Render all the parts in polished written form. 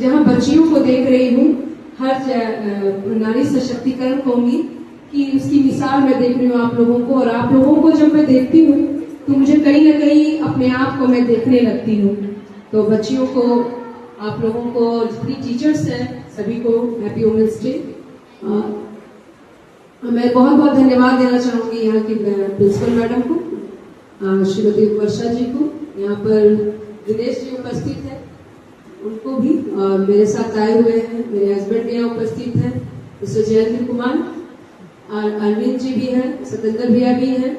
जहां बच्चियों को देख रही हूँ, हर नारी सशक्तिकरण कहूंगी कि उसकी मिसाल मैं देख रही हूँ आप लोगों को। और आप लोगों को जब मैं देखती हूँ तो मुझे कहीं ना कहीं अपने आप को मैं देखने लगती हूँ। तो बच्चियों को, आप लोगों को, जितनी टीचर्स हैं सभी को हैप्पी वुमेन्स डे। मैं बहुत बहुत धन्यवाद देना चाहूंगी यहाँ की प्रिंसिपल मैडम को, श्रीमती वर्षा जी को, यहाँ पर दिनेश जी उपस्थित हैं उनको भी, और मेरे साथ आए हुए हैं मेरे हस्बैंड भी यहाँ उपस्थित हैं, मिस्टर जयेंद्र कुमार, और अरविंद जी भी हैं, सतेंद्र भैया भी हैं,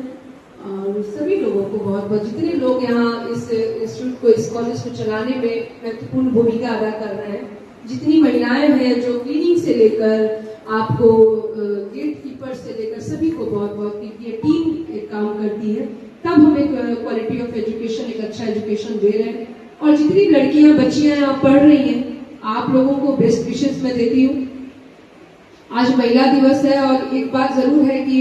और सभी लोगों को बहुत बहुत, जितने लोग यहाँ इस इंस्टीट्यूट को, इस कॉलेज को चलाने में महत्वपूर्ण भूमिका अदा कर रहे हैं, जितनी महिलाएं हैं जो क्लीनिंग से लेकर आपको गेट कीपर से लेकर सभी को बहुत बहुत, ये टीम एक काम करती है, तब हम एक क्वालिटी ऑफ एजुकेशन, एक अच्छा एजुकेशन दे रहे हैं। और जितनी लड़कियां बच्चियां यहाँ पढ़ रही हैं, आप लोगों को बेस्ट विशेष मैं देती हूँ। आज महिला दिवस है और एक बात जरूर है कि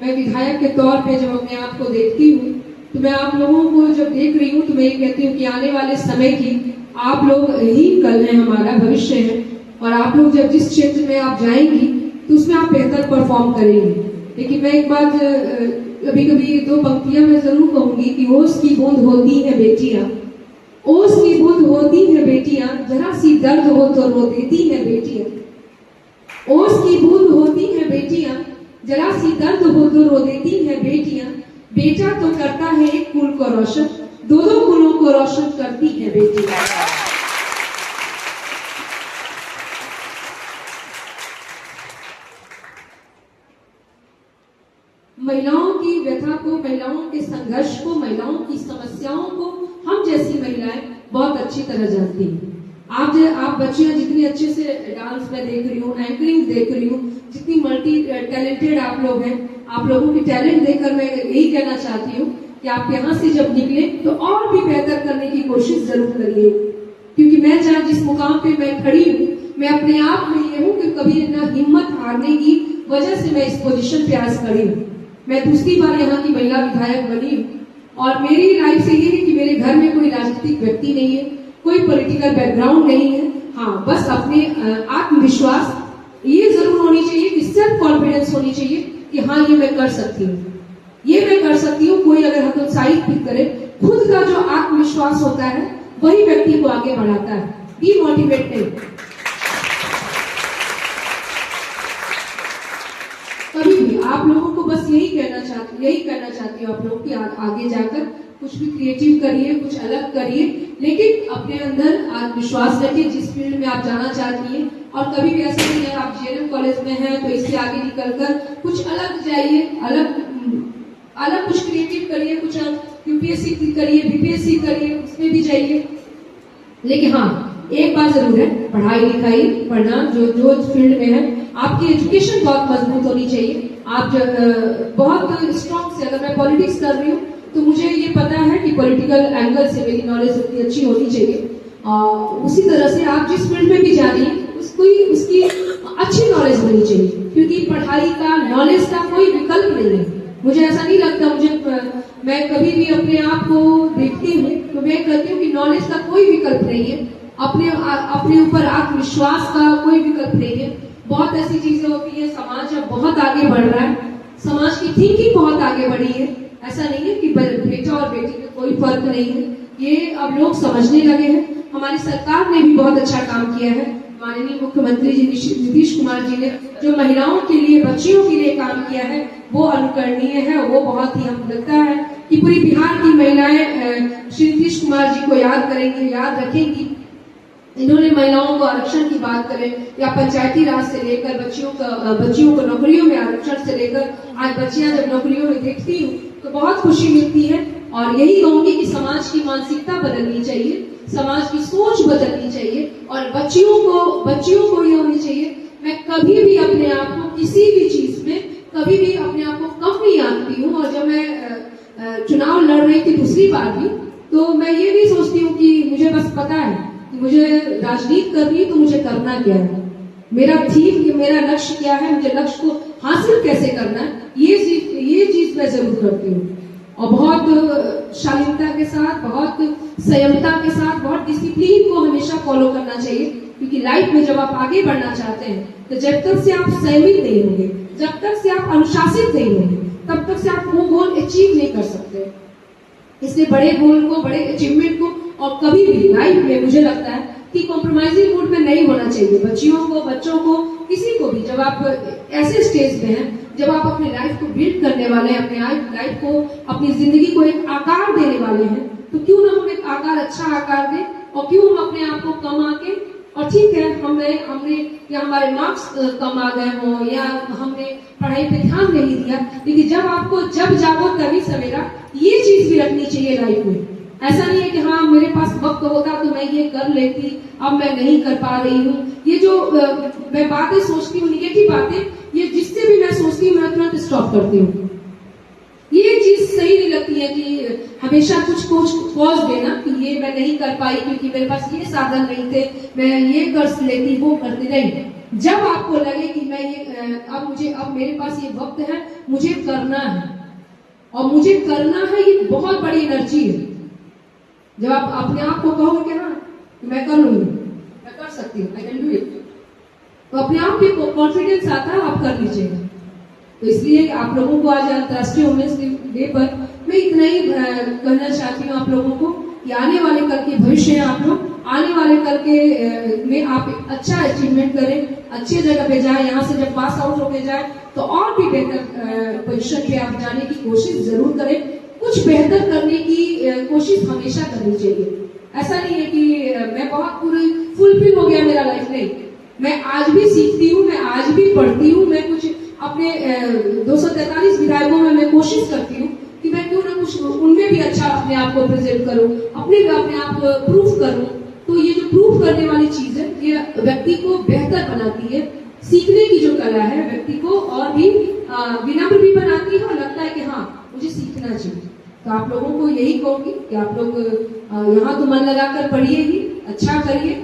मैं विधायक के तौर पे जब अपने आप को देखती हूँ तो मैं आप लोगों को जब देख रही हूँ तो मैं ये कहती हूँ कि आने वाले समय की आप लोग ही कल है, हमारा भविष्य है, और आप लोग जब जिस क्षेत्र में आप जाएंगी तो उसमें आप बेहतर परफॉर्म करेंगे। लेकिन मैं एक बात कभी कभी दो पंक्तियां मैं जरूर कहूंगी कि ओस की बूंद होती है बेटियां, ओस की बूंद होती है बेटियां, जरा सी दर्द हो तो रो देती है बेटियां। ओस की बूंद होती है बेटियां, जरा सी दर्द हो तो रो देती है बेटियां। बेटा तो करता है एक कुल को रोशन, दो दो कुलों को रोशन करती है बेटियां। महिलाओं की व्यथा को, महिलाओं के संघर्ष को, महिलाओं की समस्याओं को हम जैसी महिलाएं बहुत अच्छी तरह जानती हैं। आप बच्चियां जितनी अच्छे से डांस में देख रही हूँ, एंकरिंग देख रही हूँ, जितनी मल्टी टैलेंटेड आप लोग हैं, आप लोगों की टैलेंट देखकर मैं यही कहना चाहती हूँ कि आप यहाँ से जब निकले तो और भी बेहतर करने की कोशिश जरूर करिए। क्योंकि मैं जहाँ जिस मुकाम पे मैं खड़ी हूँ, मैं अपने आप में ये हूँ कि कभी न हिम्मत हारने की वजह से मैं इस पोजीशन पे आज खड़ी हूँ। मैं दूसरी बार यहाँ की महिला विधायक बनी हूँ और मेरी लाइफ से ये है कि मेरे घर में कोई राजनीतिक व्यक्ति नहीं है, कोई पॉलिटिकल बैकग्राउंड नहीं है। हाँ, बस अपने आत्मविश्वास ये जरूर होनी चाहिए कि सेल्फ कॉन्फिडेंस होनी चाहिए कि हाँ ये मैं कर सकती हूँ, ये मैं कर सकती हूँ। कोई अगर हतोत्साहित भी करे, खुद का जो आत्मविश्वास होता है वही व्यक्ति को आगे बढ़ाता है, डीमोटिवेट नहीं। कभी भी आप लोगों को बस यही कहना चाहती हूँ आप लोगों की आगे जाकर कुछ भी क्रिएटिव करिए, कुछ अलग करिए, लेकिन अपने अंदर आत्मविश्वास रखिए जिस फील्ड में आप जाना चाहती हैं। और कभी भी ऐसा नहीं है आप जेएनएम कॉलेज में हैं तो इससे आगे निकलकर कुछ अलग जाइए, अलग कुछ क्रिएटिव करिए, कुछ यूपीएससी करिए, बीपीएससी करिए, उसमें भी जाइए। लेकिन हाँ, एक बात जरूर है, पढ़ाई लिखाई पढ़ना जो फील्ड में है, आपकी एजुकेशन बहुत मजबूत होनी चाहिए। आप बहुत स्ट्रॉन्ग से, अगर मैं पॉलिटिक्स कर रही हूँ तो मुझे ये पता है कि पॉलिटिकल एंगल से मेरी नॉलेज उतनी अच्छी होनी चाहिए। उसी तरह से आप जिस फील्ड में भी जा रही हैं उसकी अच्छी नॉलेज होनी चाहिए, क्योंकि पढ़ाई का, नॉलेज का कोई विकल्प नहीं है। मुझे ऐसा नहीं लगता, मैं कभी भी अपने आप को देखती हूँ तो मैं कहती हूँ कि नॉलेज का कोई विकल्प नहीं है, अपने ऊपर आत्मविश्वास का कोई विकल्प नहीं है। बहुत ऐसी चीजें होती है, समाज अब बहुत आगे बढ़ रहा है, समाज की थिंकिंग बहुत आगे बढ़ी है। ऐसा नहीं है कि बेटा और बेटी में कोई फर्क नहीं है, ये अब लोग समझने लगे हैं। हमारी सरकार ने भी बहुत अच्छा काम किया है, माननीय मुख्यमंत्री जी नीतीश कुमार जी ने जो महिलाओं के लिए, बच्चियों के लिए काम किया है वो अनुकरणीय है। वो बहुत ही, हम लगता है कि पूरी बिहार की महिलाएं श्री नीतीश कुमार जी को याद करेंगी, याद रखेंगी। इन्होंने महिलाओं को आरक्षण की बात करें या पंचायती राज से लेकर बच्चियों को नौकरियों में आरक्षण से लेकर आज बच्चियां जब नौकरियों में देखती हूँ तो बहुत खुशी मिलती है। और यही कहूंगी कि समाज की मानसिकता बदलनी चाहिए, समाज की सोच बदलनी चाहिए, और बच्चियों को ये होनी चाहिए, मैं कभी भी अपने आप को किसी भी चीज में कभी भी अपने आप को कम नहीं आंकती हूँ। और जब मैं चुनाव लड़ रही थी दूसरी बार भी, तो मैं ये नहीं सोचती हूँ कि मुझे बस पता है कि मुझे राजनीति करनी है तो मुझे करना क्या है, मेरा थीम, मेरा लक्ष्य क्या है, मुझे लक्ष्य को हासिल कैसे करना है, ये चीज मैं जरूर करती हूँ। और बहुत शालीनता के साथ, बहुत संयमता के साथ, बहुत डिसिप्लिन को हमेशा फॉलो करना चाहिए, क्योंकि लाइफ में जब आप आगे बढ़ना चाहते हैं तो जब तक से आप संयमित नहीं होंगे, जब तक से आप अनुशासित नहीं होंगे, तब तक से आप वो गोल अचीव नहीं कर सकते। इसलिए बड़े गोल को, बड़े अचीवमेंट को और कभी भी लाइफ में मुझे लगता है कि कॉम्प्रोमाइजिंग मूड में नहीं होना चाहिए। बच्चों को, किसी को भी, जब आप ऐसे स्टेज पे हैं जब आप अपनी लाइफ को बिल्ड करने वाले हैं, अपने लाइफ को, अपनी जिंदगी को एक आकार देने वाले हैं, तो क्यों ना हम एक आकार, अच्छा आकार दें, और क्यों हम अपने आप को कम आके, और ठीक है हमने या हमारे मार्क्स कम आ गए हों या हमने पढ़ाई पे ध्यान नहीं दिया, लेकिन जब आपको जब जागो तभी सवेरा, ये चीज भी रखनी चाहिए लाइफ में। ऐसा नहीं है कि हाँ मेरे पास वक्त होता तो मैं ये कर लेती, अब मैं नहीं कर पा रही हूँ। ये जो मैं बातें सोचती हूँ, निगेटिव बातें, ये जिससे भी मैं सोचती हूँ मैं तुरंत स्टॉप करती हूँ। ये चीज सही नहीं लगती है कि हमेशा कुछ पॉज देना कि ये मैं नहीं कर पाई क्योंकि मेरे पास ये साधन नहीं थे, मैं ये कर लेती, वो करती नहीं। जब आपको लगे कि मैं ये अब मेरे पास ये वक्त है, मुझे करना है, और मुझे करना है, ये बहुत बड़ी एनर्जी है। जब आप अपने आप को कहोगे कि हाँ मैं कर लूंगी, मैं कर सकती हूँ, आई कैन डू इट, तो अपने आप भी कॉन्फिडेंस आता है, आप कर लीजिएगा। तो इसलिए आप लोगों को आज अंतर्राष्ट्रीय वुमेन्स डे पर मैं इतना ही कहना चाहती हूँ आप लोगों को कि आने वाले कल के भविष्य है आप लोग, आने वाले कल के में आप अच्छा अचीवमेंट करें, अच्छे जगह पे जाए, यहाँ से जब पास आउट होके जाए तो और भी बेहतर पोजीशन पे आप जाने की कोशिश जरूर करें। कुछ बेहतर करने की कोशिश हमेशा करनी चाहिए। ऐसा नहीं है कि मैं बहुत पूरी फुलफिल हो गया मेरा लाइफ, नहीं, मैं आज भी सीखती हूँ, मैं आज भी पढ़ती हूँ, मैं कुछ अपने 243 विधायकों में मैं कोशिश करती हूँ कि मैं क्यों ना कुछ उनमें भी अच्छा अपने आप को प्रेजेंट करूँ, अपने आप प्रूफ करूँ। तो ये जो प्रूफ करने वाली चीज है, ये व्यक्ति को बेहतर बनाती है। सीखने की जो कला है व्यक्ति को और भी विनम्र भी बनाती है, और लगता है कि हाँ मुझे सीखना चाहिए। तो आप लोगों को यही कहूंगी कि आप लोग यहाँ तो मन लगाकर पढ़िए ही, अच्छा करिए,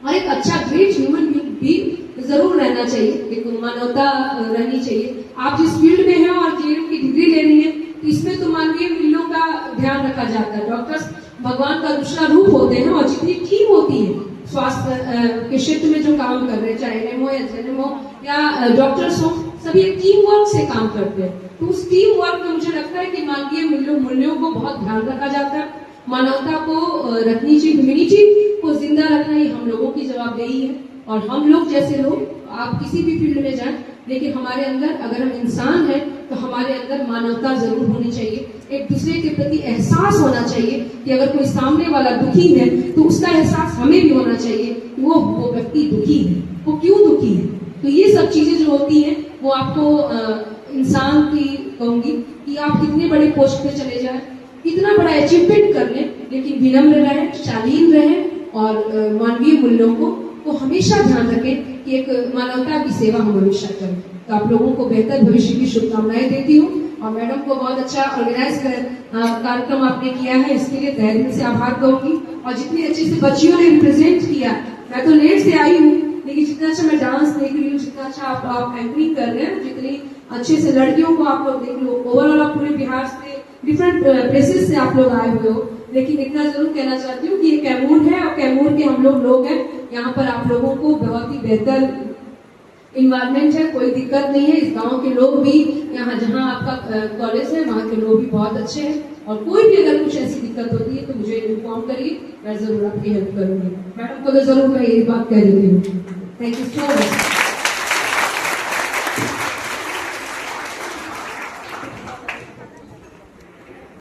और एक अच्छा ग्रेट ह्यूमन बीइंग भी जरूर रहना चाहिए, एक मानवता रहनी चाहिए। आप जिस फील्ड में हैं और जीएम की डिग्री ले रही है, तो इसमें तो मानवीय मूल्यों का ध्यान रखा जाता है। डॉक्टर्स भगवान का दूसरा रूप होते हैं, और जितनी टीम होती है स्वास्थ्य के क्षेत्र में जो काम कर रहे हैं, चाहे एनएमओ या जेएनएमओ या डॉक्टर्स हो, सभी एक टीम वर्क से काम करते हैं। तो उस टीम वर्क में मुझे लगता है कि मानवीय मूल्यों को बहुत ध्यान रखा जाता है, मानवता को रखनी चाहिए, ह्यूमैनिटी को जिंदा रखना ही हम लोगों की जवाबदेही है। और हम लोग जैसे लोग, आप किसी भी फील्ड में जाएं, लेकिन हमारे अंदर, अगर हम इंसान हैं तो हमारे अंदर मानवता जरूर होनी चाहिए, एक दूसरे के प्रति एहसास होना चाहिए कि अगर कोई सामने वाला दुखी है तो उसका एहसास हमें भी होना चाहिए कि वो व्यक्ति दुखी है, वो क्यों दुखी है। तो ये सब चीजें जो होती हैं वो आपको इंसान की कहूंगी कि आप कितने बड़े पोस्ट पे चले जाए, कितना बड़ा अचीवमेंट कर लें, लेकिन विनम्र रहें, शालीन रहें, और मानवीय मूल्यों को हमेशा ध्यान रखें कि एक मानवता की सेवा हम हमेशा करें। तो आप लोगों को बेहतर भविष्य की शुभकामनाएं देती हूँ, और मैडम को बहुत अच्छा ऑर्गेनाइज कार्यक्रम आपने किया है, इसके लिए तहे दिल से आभार कहूंगी। और जितनी अच्छे से बच्चियों ने रिप्रेजेंट किया, मैं तो लेट से आई हूँ, लेकिन जितना अच्छा मैं डांस देख रही हूँ, जितना अच्छा आप एंकरिंग कर रहे हैं, जितनी अच्छे से लड़कियों को आप लोग देख लो, ओवरऑल आप पूरे बिहार से डिफरेंट प्लेसेस से आप लोग आए हुए हो। लेकिन इतना जरूर कहना चाहती हूँ कि ये कैमूर है, और कैमूर के हम लोग हैं, यहाँ पर आप लोगों को बहुत ही बेहतर इन्वायरमेंट है, कोई दिक्कत नहीं है। इस गांव के लोग भी, यहाँ जहाँ आपका कॉलेज है वहाँ के लोग भी बहुत अच्छे हैं, और कोई भी अगर कुछ ऐसी दिक्कत होती है तो मुझे इन्फॉर्म करिए, मैं जरूर आपकी हेल्प करूंगी। मैडम को तो जरूर मैं यही बात कह रही हूँ। Thank you so much.